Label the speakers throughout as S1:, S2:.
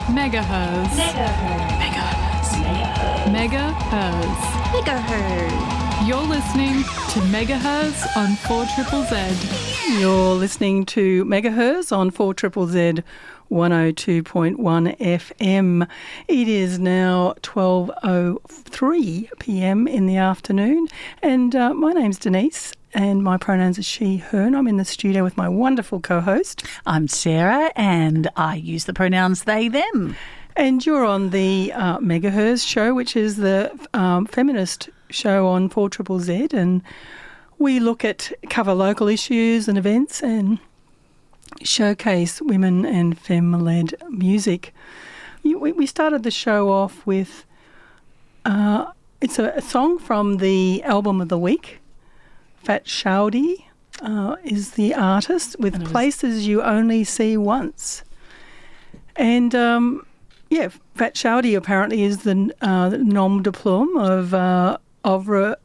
S1: Megaherzzz. You're listening to Megaherzzz on 4ZZZ.
S2: You're listening to Megaherzzz on 4ZZZ 102.1 FM. It is now 12:03 p.m. in the afternoon, and my name's Denise, and my pronouns are she, her, and I'm in the studio with my wonderful co-host.
S3: I'm Sarah, and I use the pronouns they, them.
S2: And you're on the Megaherzzz show, which is the feminist show on 4ZZZ, and we cover local issues and events and showcase women and femme-led music. We started the show off with it's a song from the album of the week. Fat Shawty is the artist, with Places You Only See Once. And Fat Shawty apparently is the nom de plume of AprilAtonement.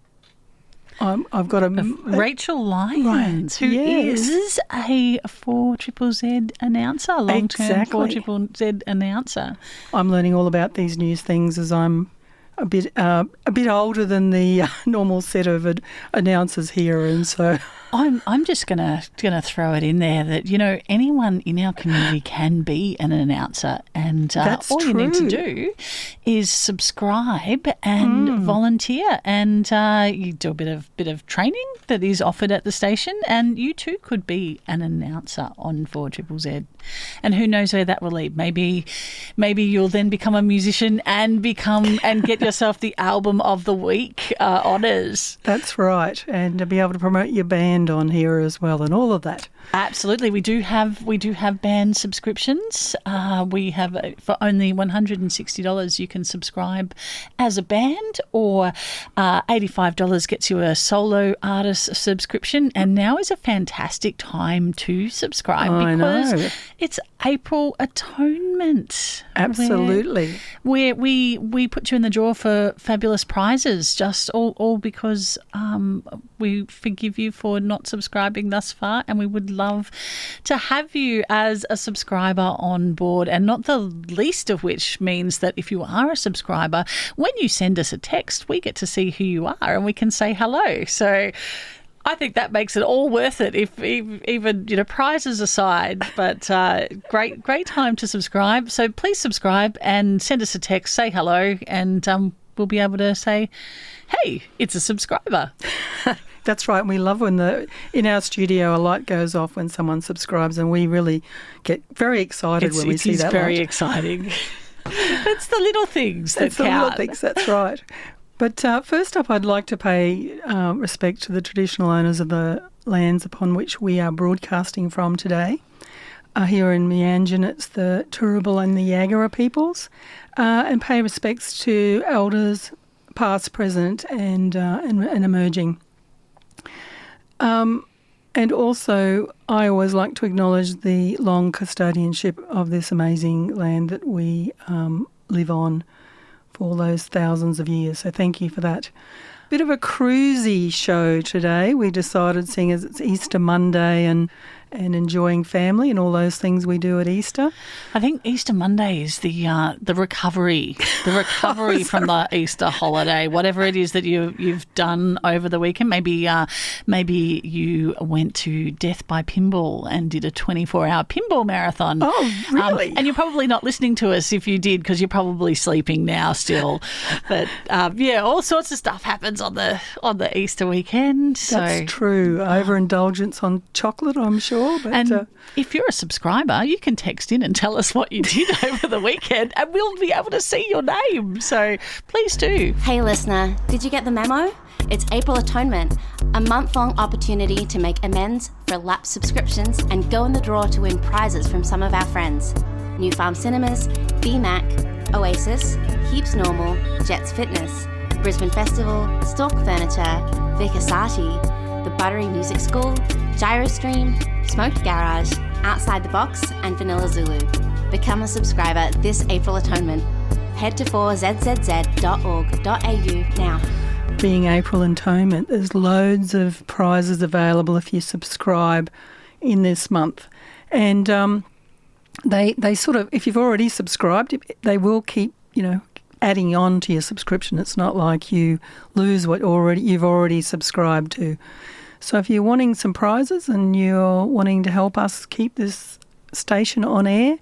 S2: I've got a
S3: Rachel Lyons, who is a 4ZZZ announcer, long-term 4ZZZ announcer.
S2: I'm learning all about these news things as I'm a bit older than the normal set of announcers here, and so
S3: I'm just gonna throw it in there that, you know, anyone in our community can be an announcer, and all you need to do is subscribe and volunteer, and you do a bit of training that is offered at the station, and you too could be an announcer on 4ZZZ. And who knows where that will lead? Maybe you'll then become a musician and get yourself the album of the week honours.
S2: That's right, and to be able to promote your band on here as well, and all of that.
S3: Absolutely, we do have band subscriptions. We have for only $160 you can subscribe as a band, or $85 gets you a solo artist subscription. And now is a fantastic time to subscribe because it's AprilAtonement.
S2: Absolutely,
S3: where we put you in the draw for fabulous prizes, just all because we forgive you for not subscribing thus far, and we would love to have you as a subscriber on board, and not the least of which means that if you are a subscriber, when you send us a text, we get to see who you are and we can say hello. So I think that makes it all worth it, if even, you know, prizes aside. But great time to subscribe. So please subscribe and send us a text, say hello, and we'll be able to say, hey, it's a subscriber.
S2: That's right. And we love when in our studio a light goes off when someone subscribes, and we really get very excited when we see that light.
S3: It's very exciting. It's the little things that count. It's the little things,
S2: that's right. But first up, I'd like to pay respect to the traditional owners of the lands upon which we are broadcasting from today. Here in Meanjin, it's the Turrabul and the Jaggera peoples, and pay respects to elders, past, present, and emerging. And also, I always like to acknowledge the long custodianship of this amazing land that we live on for all those thousands of years. So thank you for that. Bit of a cruisy show today. We decided, seeing as it's Easter Monday and enjoying family and all those things we do at Easter.
S3: I think Easter Monday is the recovery from the Easter holiday, whatever it is that you've done over the weekend. Maybe you went to Death by Pinball and did a 24-hour pinball marathon.
S2: Oh, really?
S3: And you're probably not listening to us if you did, because you're probably sleeping now still. But all sorts of stuff happens on the Easter weekend.
S2: That's true. Overindulgence on chocolate, I'm sure. But,
S3: and if you're a subscriber, you can text in and tell us what you did over the weekend, and we'll be able to see your name. So please do.
S4: Hey listener, did you get the memo? It's AprilAtonement, a month-long opportunity to make amends for lapsed subscriptions and go in the draw to win prizes from some of our friends. New Farm Cinemas, BMAC, Oasis, Heaps Normal, Jets Fitness, Brisbane Festival, Stork Furniture, Vicasati, the Buttery Music School, Gyrostream, Smoked Garage, Outside the Box, and Vanilla Zulu. Become a subscriber this AprilAtonement. Head to 4zzz.org.au now.
S2: Being AprilAtonement, there's loads of prizes available if you subscribe in this month. And they sort of, if you've already subscribed, they will keep, adding on to your subscription. It's not like you lose what you've already subscribed to. So if you're wanting some prizes and you're wanting to help us keep this station on air,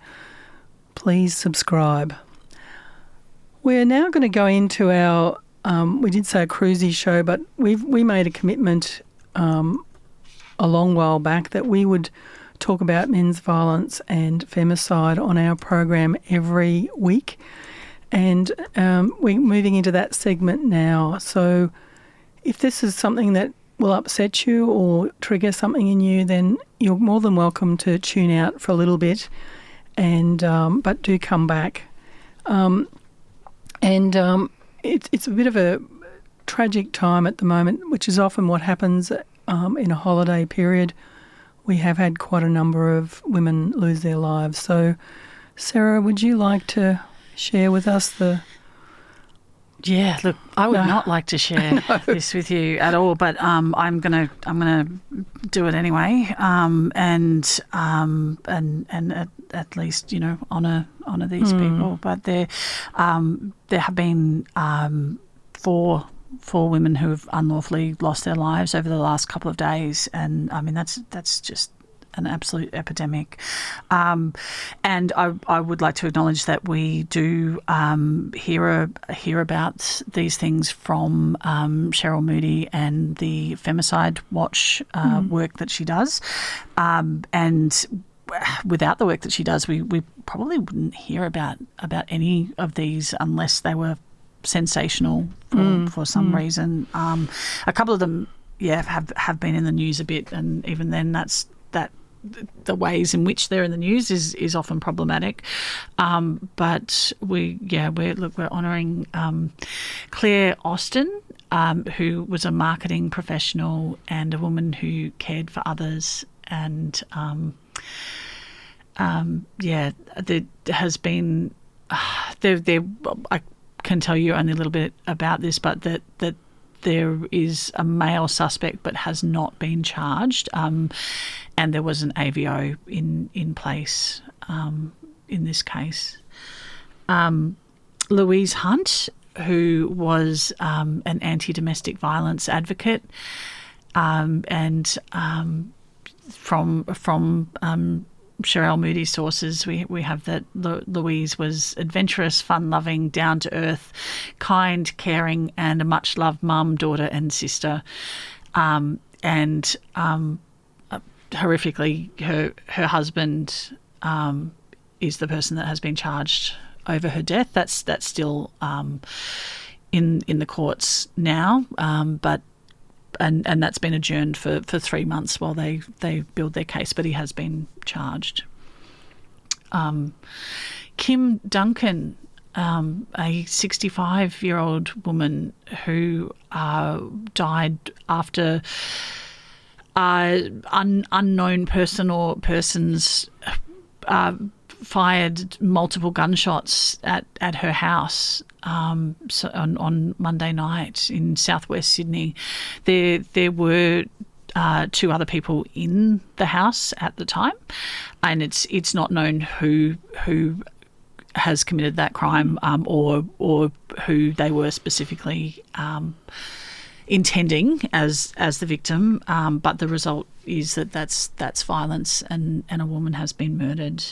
S2: please subscribe. We're now going to go into our, we did say a cruisy show, but we made a commitment a long while back that we would talk about men's violence and femicide on our program every week. And we're moving into that segment now. So if this is something that will upset you or trigger something in you, then you're more than welcome to tune out for a little bit, and but do come back. It's a bit of a tragic time at the moment, which is often what happens in a holiday period. We have had quite a number of women lose their lives. So, Sarah, would you like to share with us the...
S3: Yeah, look, I would not like to share this with you at all, but I'm gonna do it anyway, and at least honour these people. But there have been four women who have unlawfully lost their lives over the last couple of days, and I mean that's just an absolute epidemic. And I would like to acknowledge that we do hear about these things from Sherele Moody and the Femicide Watch work that she does. And without the work that she does, we probably wouldn't hear about any of these unless they were sensational for some reason. A couple of them, have been in the news a bit, and even then the ways in which they're in the news is often problematic. But we're honouring Claire Austin, who was a marketing professional and a woman who cared for others. And there has been I can tell you only a little bit about this, but that there is a male suspect but has not been charged, and there was an AVO in place in this case. Louise Hunt, who was an anti-domestic violence advocate, and from Sherele Moody's sources, we have that Louise was adventurous, fun-loving, down-to-earth, kind, caring, and a much-loved mum, daughter, and sister. Horrifically, her husband is the person that has been charged over her death. That's still in the courts now, but. And that's been adjourned for 3 months while they build their case, but he has been charged. Kim Duncan, a 65-year-old woman who died after unknown person or persons fired multiple gunshots at her house on Monday night in southwest Sydney. There were 2 other people in the house at the time, and it's not known who has committed that crime or who they were specifically intending as the victim. But the result is that's violence, and a woman has been murdered.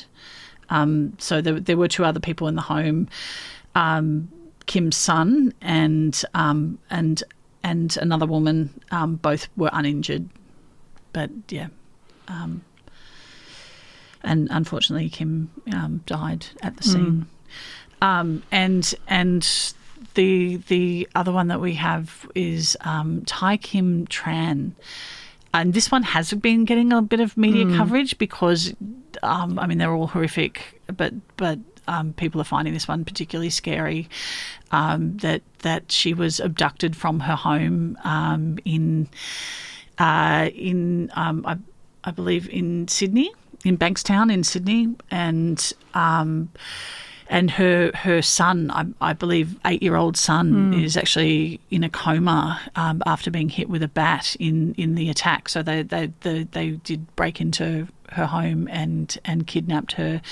S3: So there were 2 other people in the home, Kim's son and another woman. Both were uninjured, but and unfortunately Kim died at the scene. And the other one that we have is Thi Kim Tran. And this one has been getting a bit of media coverage because, they're all horrific, but people are finding this one particularly scary. That she was abducted from her home I believe in Sydney, in Bankstown in Sydney, and her son, I believe 8-year-old son, is actually in a coma after being hit with a bat in the attack. So they did break into her home and kidnapped her,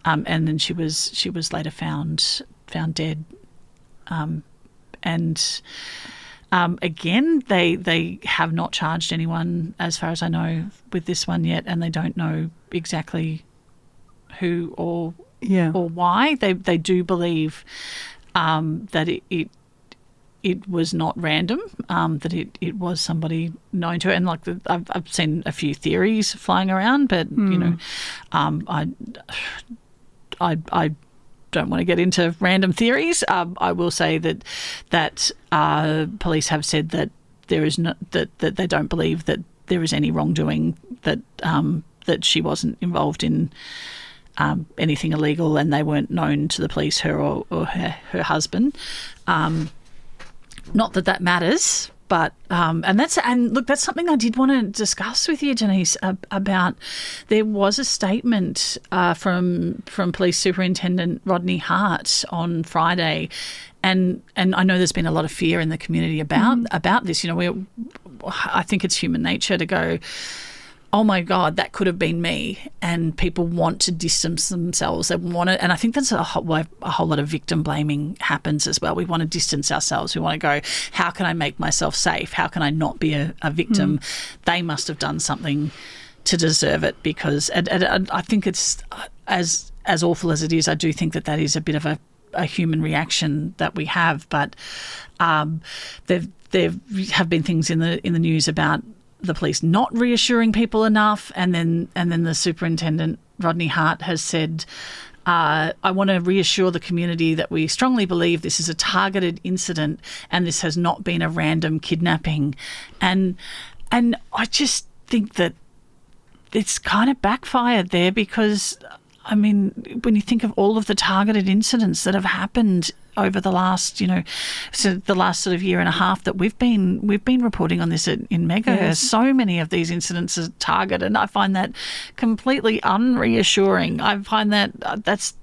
S3: and then she was later found dead. Again, they have not charged anyone, as far as I know, with this one yet, and they don't know exactly who or why. They do believe that it was not random, that it was somebody known to it. And like I've seen a few theories flying around, but I don't want to get into random theories. I will say that police have said that there is that they don't believe that there is any wrongdoing, that she wasn't involved in anything illegal, and they weren't known to the police, her or her husband. Not that matters. But that's something I did want to discuss with you, Denise, about. There was a statement from Police Superintendent Rodney Hart on Friday, and I know there's been a lot of fear in the community about this. You know, I think it's human nature to go, oh my God, that could have been me, and people want to distance themselves. They want to, and I think that's a whole lot of victim blaming happens as well. We want to distance ourselves. We want to go, how can I make myself safe? How can I not be a victim? They must have done something to deserve it, because and I think it's as awful as it is. I do think that is a bit of a human reaction that we have, but there have been things in the news about the police not reassuring people enough, and then the Superintendent Rodney Hart has said, I want to reassure the community that we strongly believe this is a targeted incident and this has not been a random kidnapping. And I just think that it's kind of backfired there, because I mean, when you think of all of the targeted incidents that have happened over the last, the last sort of year and a half that we've been reporting on this in Megaherzzz, yes. So many of these incidents are targeted, and I find that completely unreassuring. I find that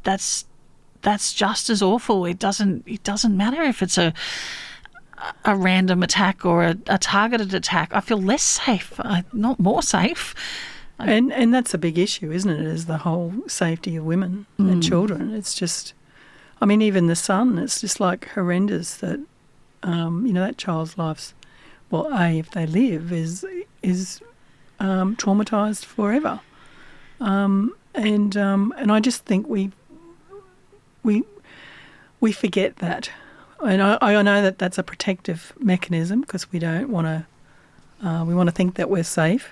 S3: that's just as awful. It doesn't matter if it's a random attack or a targeted attack. I feel less safe, not more safe.
S2: And that's a big issue, isn't it, is the whole safety of women and children. It's just, I mean, even the son, it's just like horrendous that, that child's life's, well, if they live, is traumatised forever. And I just think we forget that. And I know that that's a protective mechanism, because we don't want to, we want to think that we're safe.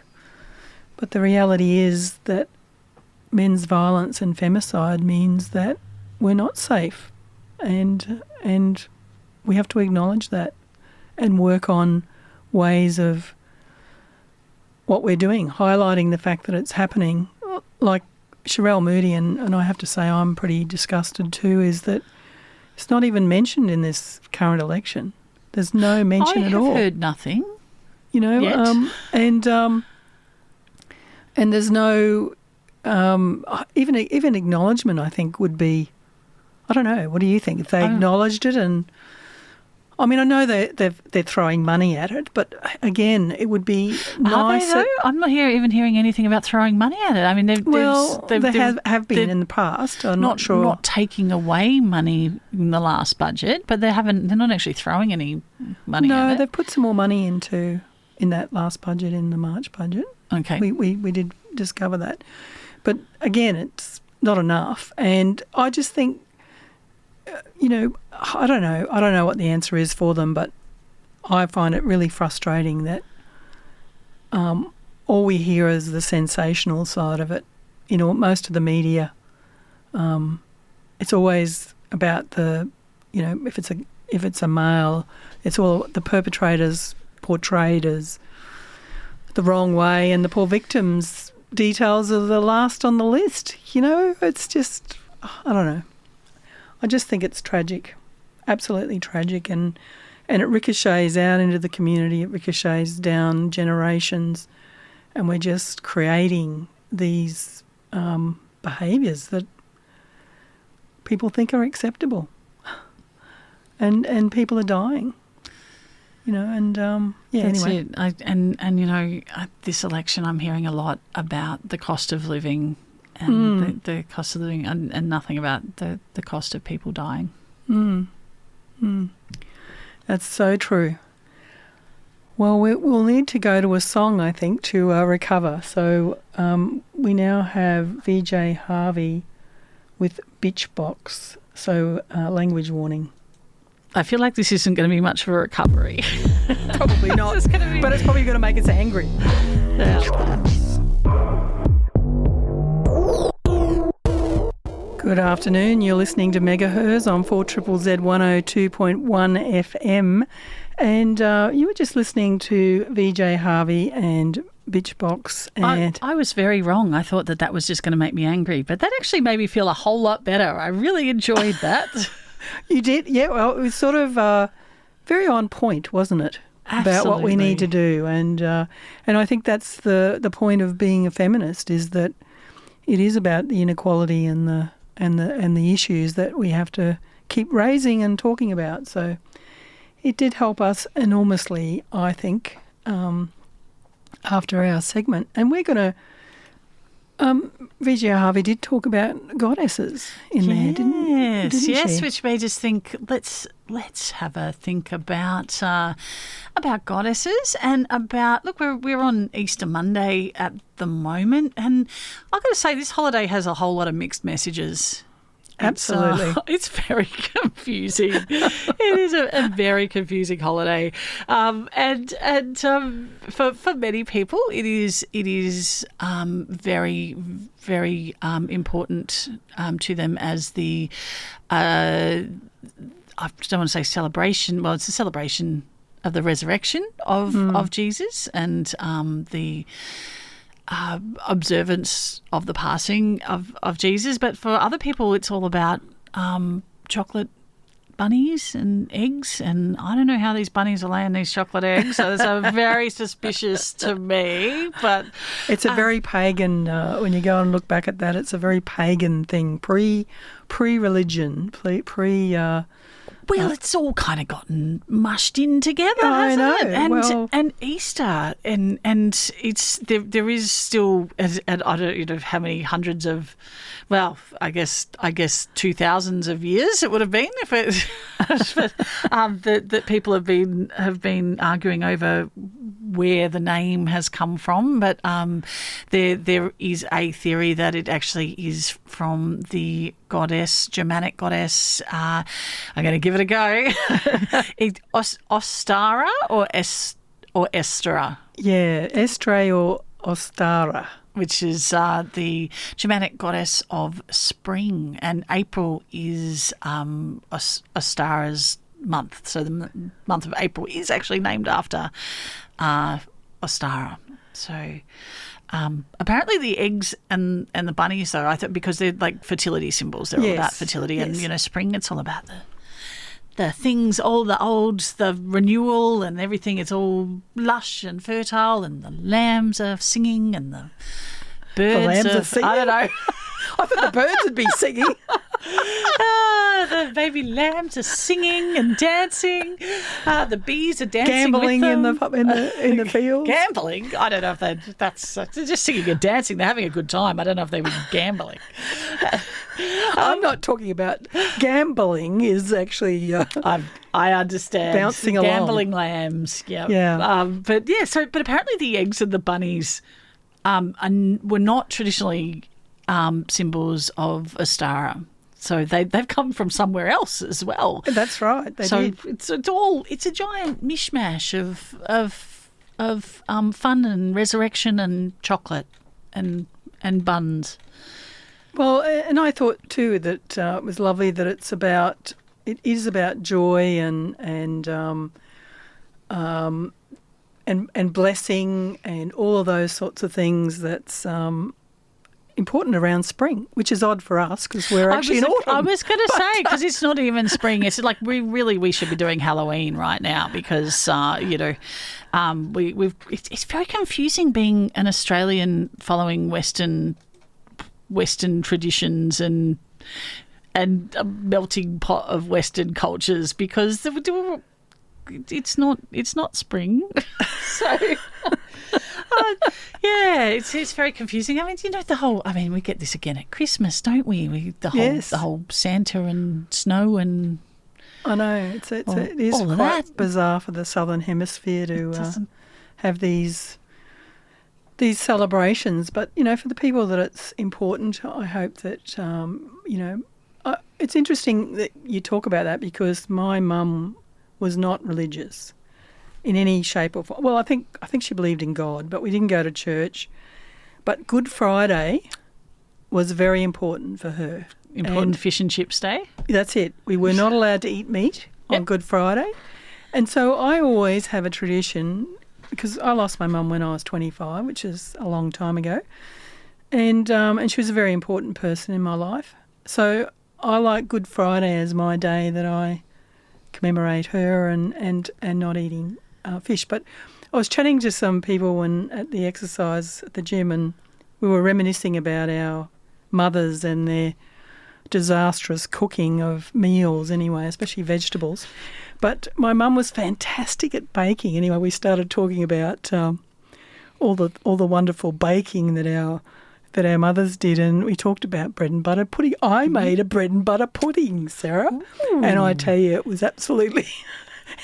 S2: But the reality is that men's violence and femicide means that we're not safe, and we have to acknowledge that and work on ways of what we're doing, highlighting the fact that it's happening. Like Sherele Moody, and I have to say I'm pretty disgusted too, is that it's not even mentioned in this current election. There's no mention at all.
S3: I have heard nothing.
S2: Yet. And there's no even acknowledgement. I think would be, I don't know. What do you think? If they acknowledged it, and I mean, I know they're throwing money at it, but again, it would be nice.
S3: Are they though? I'm not even hearing anything about throwing money at it. I mean, they
S2: have been in the past. I'm not sure.
S3: Not taking away money in the last budget, but they're not actually throwing any money at it.
S2: No, they've put some more money in that last budget, in the March budget.
S3: Okay.
S2: We did discover that. But again, it's not enough. And I just think, I don't know what the answer is for them, but I find it really frustrating that all we hear is the sensational side of it. Most of the media, it's always about if it's a male, it's all the perpetrators portrayed as the wrong way, and the poor victims' details are the last on the list. It's just, I don't know. I just think it's tragic, absolutely tragic, and it ricochets out into the community. It ricochets down generations, and we're just creating these behaviours that people think are acceptable. And people are dying, and
S3: That's
S2: anyway.
S3: it. This election I'm hearing a lot about the cost of living and the cost of living and nothing about the cost of people dying.
S2: That's so true. Well, we'll need to go to a song, I think, to recover. So we now have VJ HARVEY with Bitch Box, so language warning.
S3: I feel like this isn't going to be much of a recovery.
S2: Probably not, but it's probably going to make us angry.
S3: Yeah.
S2: Good afternoon. You're listening to Megaherzzz on 4ZZZ 102.1 FM. And you were just listening to VJ HARVEY and Bitchbox. And
S3: I was very wrong. I thought that was just going to make me angry, but that actually made me feel a whole lot better. I really enjoyed that.
S2: You did? Yeah, well, it was sort of very on point, wasn't it?
S3: Absolutely.
S2: About what we need to do. And I think that's the point of being a feminist, is that it is about the inequality and the issues that we have to keep raising and talking about. So it did help us enormously, I think, after our segment. And we're going to... VJ HARVEY did talk about goddesses in there, didn't she?
S3: Which made us think, let's have a think about goddesses and about, look, we're on Easter Monday at the moment, and I've got to say this holiday has a whole lot of mixed messages.
S2: Absolutely.
S3: It's very confusing. It is a very confusing holiday. And for many people, it is very, very important to them as the, I don't want to say celebration, well, it's a celebration of the resurrection of Jesus and the observance of the passing of Jesus. But for other people, it's all about chocolate bunnies and eggs, and I don't know how these bunnies are laying these chocolate eggs, so it's very suspicious to me. But
S2: it's a very pagan, when you go and look back at that, it's a very pagan thing, pre-religion,
S3: well, it's all kind of gotten mushed in together, hasn't it? And Easter, and it's there is still, and I don't know how many hundreds of, well, I guess 2000s of years it would have been if it, that people have been arguing over where the name has come from, but there is a theory that it actually is from the Germanic goddess. I'm going to give it a go. Ostara or Estra?
S2: Yeah, Estre or Ostara.
S3: Which is the Germanic goddess of spring, and April is Ostara's month. So the month of April is actually named after Ostara. So apparently the eggs and the bunnies, though, I thought, because they're like fertility symbols, they're all about fertility, and spring, it's all about the things, all the renewal and everything. It's all lush and fertile, and the lambs are singing, and the birds
S2: are singing?
S3: I don't know.
S2: I thought the birds would be singing.
S3: The baby lambs are singing and dancing. The bees are dancing
S2: gambling
S3: with them.
S2: in the fields.
S3: Gambling? I don't know if they're just singing and dancing. They're having a good time. I don't know if they were gambling.
S2: I'm not talking about gambling. Is actually
S3: I understand
S2: bouncing along.
S3: Gambling lambs. Yeah. But apparently the eggs and the bunnies were not traditionally symbols of Ostara. So they've come from somewhere else as well.
S2: That's right. They did.
S3: It's a giant mishmash of fun and resurrection and chocolate and buns.
S2: Well, and I thought too that it was lovely that it is about joy and blessing and all of those sorts of things that's important around spring, which is odd for us because we're actually in autumn.
S3: I was going to say, because it's not even spring. It's like we should be doing Halloween right now because it's very confusing being an Australian following Western traditions and a melting pot of Western cultures, because it's not spring. So it's very confusing. I mean, we get this again at Christmas, don't we? The whole Santa and snow and.
S2: I know it is quite bizarre for the Southern Hemisphere to have these celebrations, but for the people that it's important, I hope that it's interesting that you talk about that, because my mum was not religious in any shape or form. Well, I think she believed in God, but we didn't go to church. But Good Friday was very important for her.
S3: Important fish and chips day.
S2: That's it. We were not allowed to eat meat on Good Friday. And so I always have a tradition, because I lost my mum when I was 25, which is a long time ago. And she was a very important person in my life. So I like Good Friday as my day that I commemorate her and not eating fish. But I was chatting to some people at the exercise at the gym, and we were reminiscing about our mothers and their disastrous cooking of meals anyway, especially vegetables. But my mum was fantastic at baking. Anyway, we started talking about all the wonderful baking that our mothers did, and we talked about bread and butter pudding. I made a bread and butter pudding, Sarah. Ooh. And I tell you, it was absolutely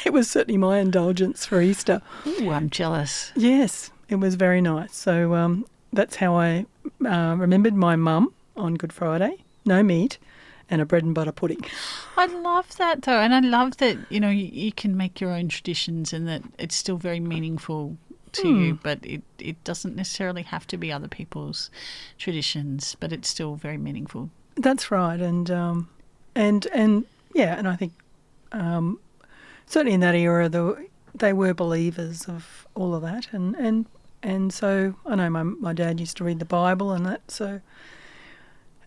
S2: it was certainly my indulgence for Easter.
S3: Ooh, I'm jealous.
S2: Yes, it was very nice. So that's how I remembered my mum on Good Friday. No meat and a bread and butter pudding.
S3: I love that, though, and I love that you can make your own traditions, and that it's still very meaningful to you, but it doesn't necessarily have to be other people's traditions, but it's still very meaningful. That's
S2: right, and I think certainly in that era they were believers of all of that, and so I know my dad used to read the Bible and that, so.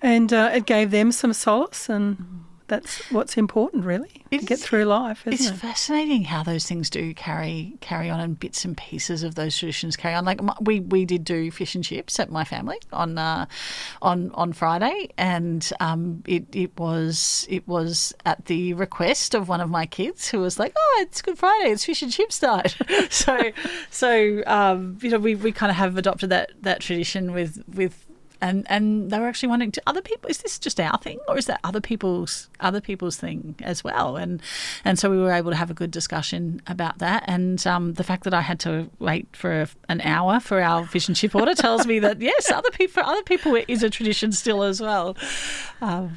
S2: And it gave them some solace, and that's what's important, really, to get through life, isn't it?
S3: It's fascinating how those things do carry on, and bits and pieces of those traditions carry on. Like we did do fish and chips at my family on Friday, and it was at the request of one of my kids, who was like, "Oh, it's Good Friday, it's fish and chips night." so we kind of have adopted that tradition with. And they were actually wondering, to other people, is this just our thing, or is that other people's thing as well? And so we were able to have a good discussion about that. And the fact that I had to wait for an hour for our fish and chip order tells me that yes, other people it is a tradition still as well.
S2: I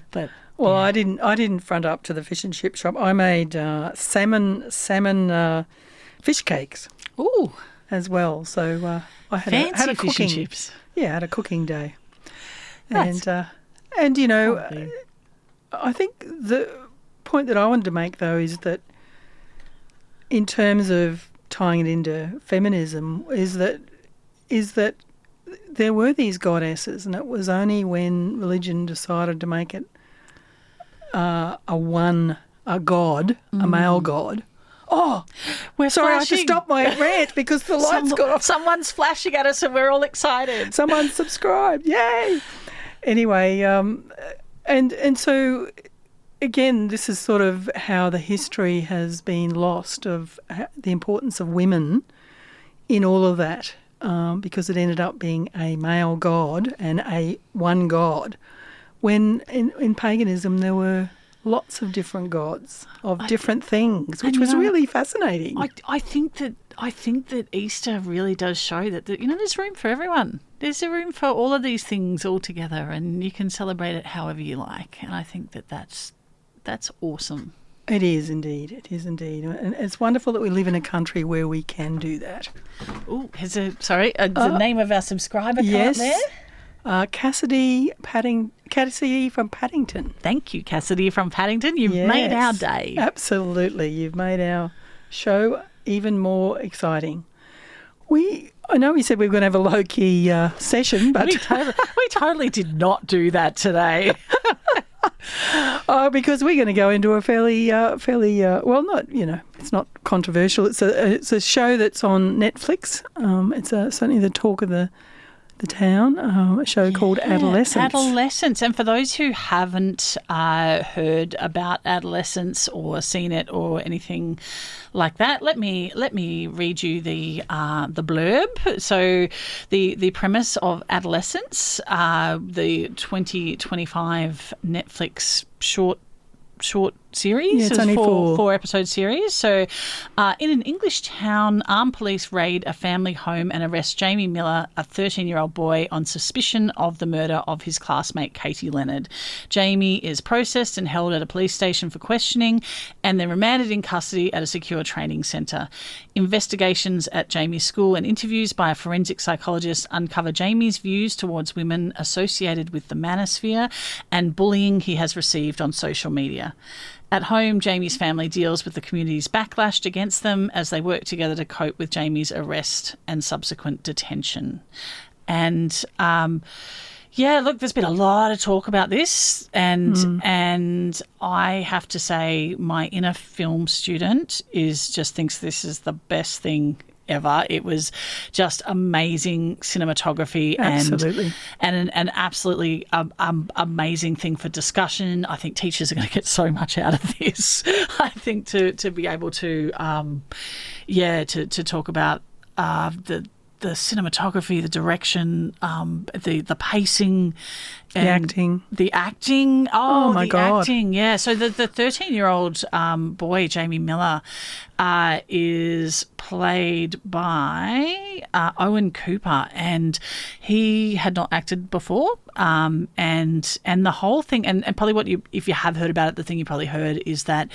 S2: didn't front up to the fish and chip shop. I made salmon fish cakes.
S3: Ooh,
S2: as well. So I had a cooking
S3: fish and chips.
S2: Yeah, I had a cooking day.
S3: That's
S2: and I think the point that I wanted to make, though, is that in terms of tying it into feminism, is that there were these goddesses, and it was only when religion decided to make it a god, a male god. Oh,
S3: we're
S2: sorry,
S3: flashing.
S2: I have to stop my rant because the lights got off.
S3: Someone's flashing at us and we're all excited.
S2: Someone subscribed, yay! Anyway, and so, again, this is sort of how the history has been lost of the importance of women in all of that, because it ended up being a male god and one god, when in paganism there were lots of different gods of different things, which was really fascinating.
S3: I think that Easter really does show that there's room for everyone. There's a room for all of these things all together, and you can celebrate it however you like. And I think that's awesome.
S2: It is indeed. It is indeed. And it's wonderful that we live in a country where we can do that.
S3: Oh, the name of our subscriber
S2: yes.
S3: there?
S2: Cassidy from Paddington.
S3: Thank you, Cassidy from Paddington. You've made our day.
S2: Absolutely. You've made our show even more exciting. I know we said we were going to have a low-key session, but...
S3: we totally did not do that today.
S2: Because we're going to go into a fairly well, not, it's not controversial. It's a show that's on Netflix. It's certainly the talk of the the town, a show called Adolescence.
S3: Adolescence. And for those who haven't heard about Adolescence or seen it or anything like that, let me read you the blurb. So the premise of Adolescence, the 2025 Netflix short series.
S2: It's only
S3: four episode series. So in an English town, armed police raid a family home and arrest Jamie Miller, a 13-year-old boy, on suspicion of the murder of his classmate Katie Leonard. Jamie is processed and held at a police station for questioning and then remanded in custody at a secure training centre. Investigations at Jamie's school and interviews by a forensic psychologist uncover Jamie's views towards women associated with the manosphere and bullying he has received on social media. At home, Jamie's family deals with the community's backlash against them as they work together to cope with Jamie's arrest and subsequent detention. And look, there's been a lot of talk about this, and I have to say, my inner film student thinks this is the best thing ever. It was just amazing cinematography and an absolutely amazing thing for discussion. I think teachers are going to get so much out of this. I think to be able to to talk about the cinematography, the direction, the pacing, and the acting. Oh my God! Acting, yeah. So the 13-year-old boy, Jamie Miller, is played by Owen Cooper, and he had not acted before. And the whole thing, and probably if you have heard about it, the thing you probably heard is that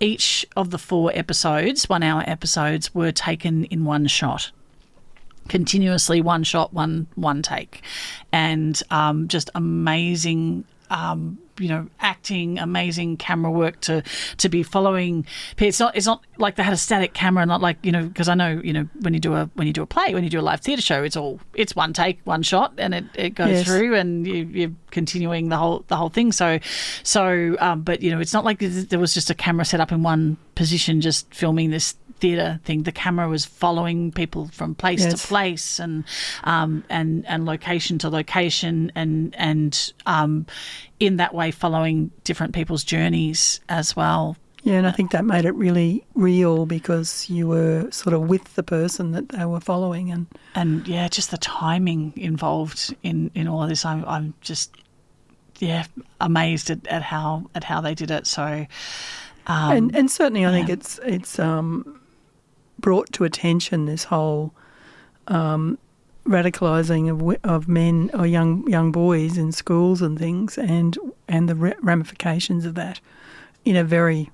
S3: each of the 4 episodes, 1-hour episodes, were taken in one shot. Continuously, one shot, one take, and just amazing, acting, amazing camera work to be following. It's not like they had a static camera, not like because I know when you do a play, when you do a live theatre show, it's one take, one shot, and it goes through, and you're continuing the whole thing. So, but it's not like there was just a camera set up in one position, just filming this theatre thing. The camera was following people from place to place and location to location and in that way following different people's journeys as well.
S2: Yeah, and I think that made it really real because you were sort of with the person that they were following and
S3: just the timing involved in all of this. I'm just amazed at how they did it. So
S2: and certainly I think it's brought to attention this whole radicalising of men or young boys in schools and things, and the ramifications of that in a very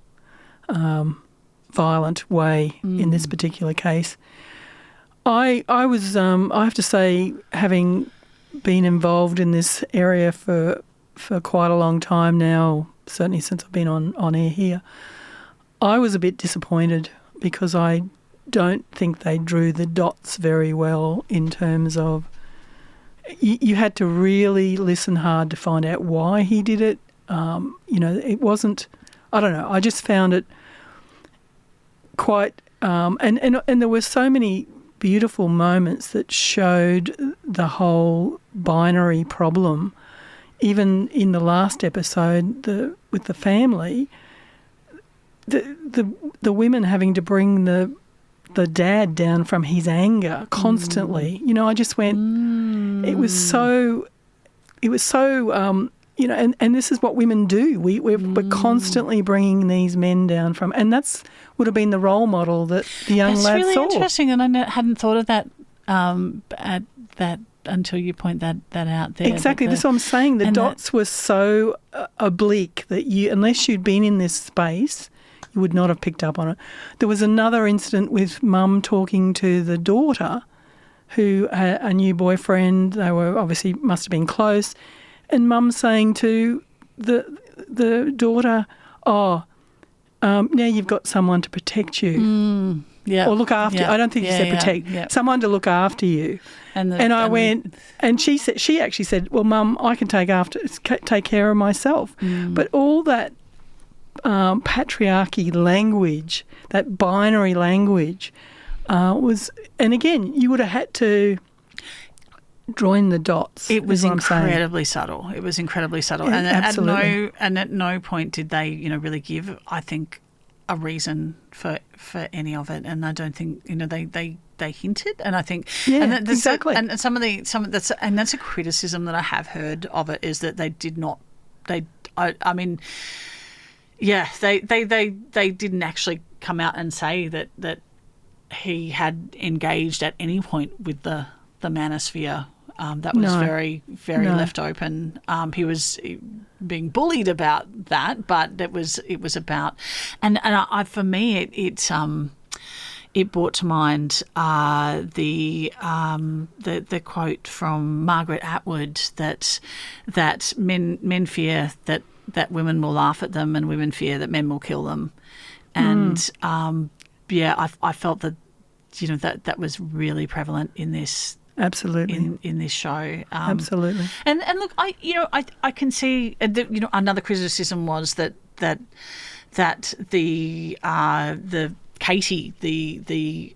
S2: violent way in this particular case. I was I have to say, having been involved in this area for quite a long time now, certainly since I've been on air here, I was a bit disappointed because I don't think they drew the dots very well in terms of you had to really listen hard to find out why he did it. It wasn't, I don't know, I just found it quite and there were so many beautiful moments that showed the whole binary problem. Even in the last episode, with the family, the women having to bring the dad down from his anger constantly. I just went, it was so, and this is what women do. We're constantly bringing these men down from, and that's would have been the role model that the young lad saw.
S3: That's really interesting, and I hadn't thought of that until you point that out there.
S2: Exactly, that's what I'm saying. The dots were so oblique that unless you'd been in this space, you would not have picked up on it. There was another incident with mum talking to the daughter who had a new boyfriend. They were obviously must have been close. And mum saying to the daughter, now you've got someone to protect you. Or look after you. I don't think she said protect. Yeah. Someone to look after you. And I went, and she actually said, well, Mum, I can take care of myself. But all that patriarchy language, that binary language was, and again, you would have had to join the dots.
S3: It was
S2: is what I'm saying.
S3: incredibly subtle. It was incredibly subtle.
S2: Yeah,
S3: and
S2: absolutely.
S3: at no point did they, really give, I think, a reason for any of it. And I don't think, they hinted. And I think,
S2: exactly.
S3: And that's a criticism that I have heard of it, is that they did not. They didn't actually come out and say that he had engaged at any point with the manosphere. That was very, very left open. He was being bullied about that, but it was about, and for me it brought to mind the quote from Margaret Atwood that men fear that women will laugh at them, and women fear that men will kill them, and I felt that that was really prevalent in this.
S2: Absolutely.
S3: In this show.
S2: Absolutely.
S3: And look, I can see another criticism was that the Katie, the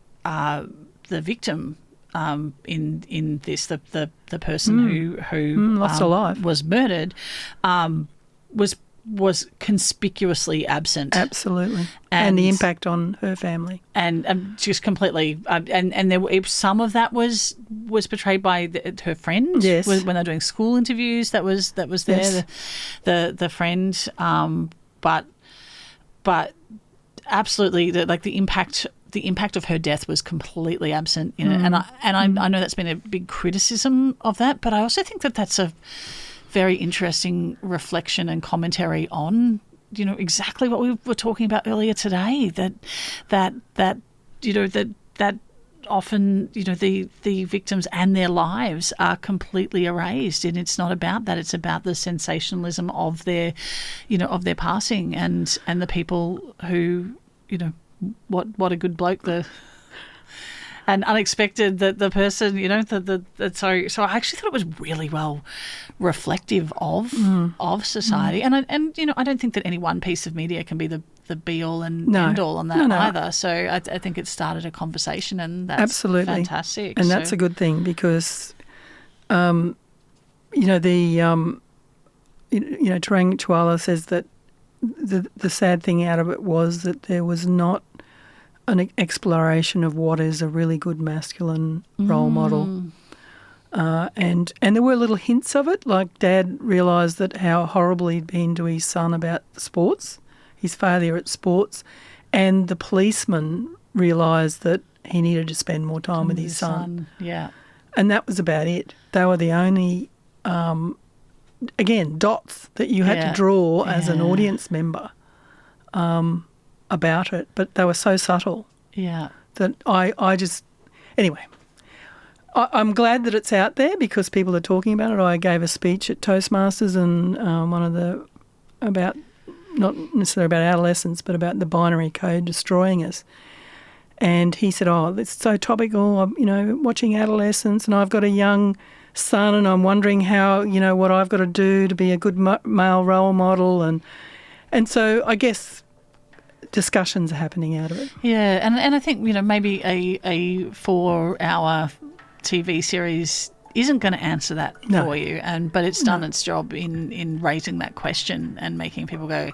S3: victim in this, the person who
S2: lost her life,
S3: was murdered, was conspicuously absent.
S2: Absolutely. And the impact on her family.
S3: And just completely, and there some of that was portrayed by her friend.
S2: Yes.
S3: When they're doing school interviews, that was there.
S2: Yes.
S3: The friend, but absolutely, the impact of her death was completely absent in it. And I know that's been a big criticism of that, but I also think that that's a very interesting reflection and commentary on, exactly what we were talking about earlier today, that often, the victims and their lives are completely erased, and it's not about that. It's about the sensationalism of their passing and the people who, what a good bloke and unexpected that the person, so I actually thought it was really well reflective of society. And I don't think that any one piece of media can be the be all and end all on that either. So I think it started a conversation, and that's
S2: absolutely
S3: fantastic.
S2: And that's a good thing, because Tarang Chawla says that the sad thing out of it was that there was not an exploration of what is a really good masculine role model. And there were little hints of it, like Dad realised that how horrible he'd been to his son about sports, his failure at sports, and the policeman realised that he needed to spend more time with his son.
S3: Yeah.
S2: And that was about it. They were the only, dots that you had to draw as an audience member about it, but they were so subtle that I just... Anyway, I'm glad that it's out there because people are talking about it. I gave a speech at Toastmasters and about not necessarily about adolescence, but about the binary code destroying us. And he said, it's so topical, I'm, watching Adolescence, and I've got a young son and I'm wondering how, what I've got to do to be a good male role model. And so I guess discussions are happening out of it.
S3: Yeah, and I think, maybe a 4-hour TV series isn't going to answer that for you, but it's done its job in raising that question and making people go,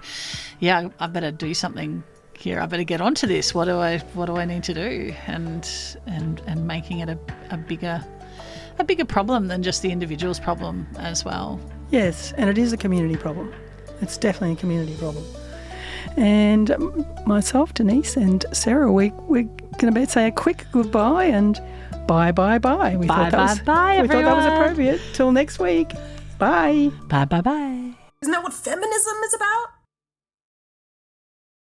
S3: yeah, I better do something here. I better get onto this. What do I need to do? And making it a bigger problem than just the individual's problem as well.
S2: Yes, and it is a community problem. It's definitely a community problem. And myself, Denise, and Sarah, we're going to say a quick goodbye and bye.
S3: Bye, everyone.
S2: We thought that was appropriate. Till next week. Bye.
S3: Bye.
S5: Isn't that what feminism is about?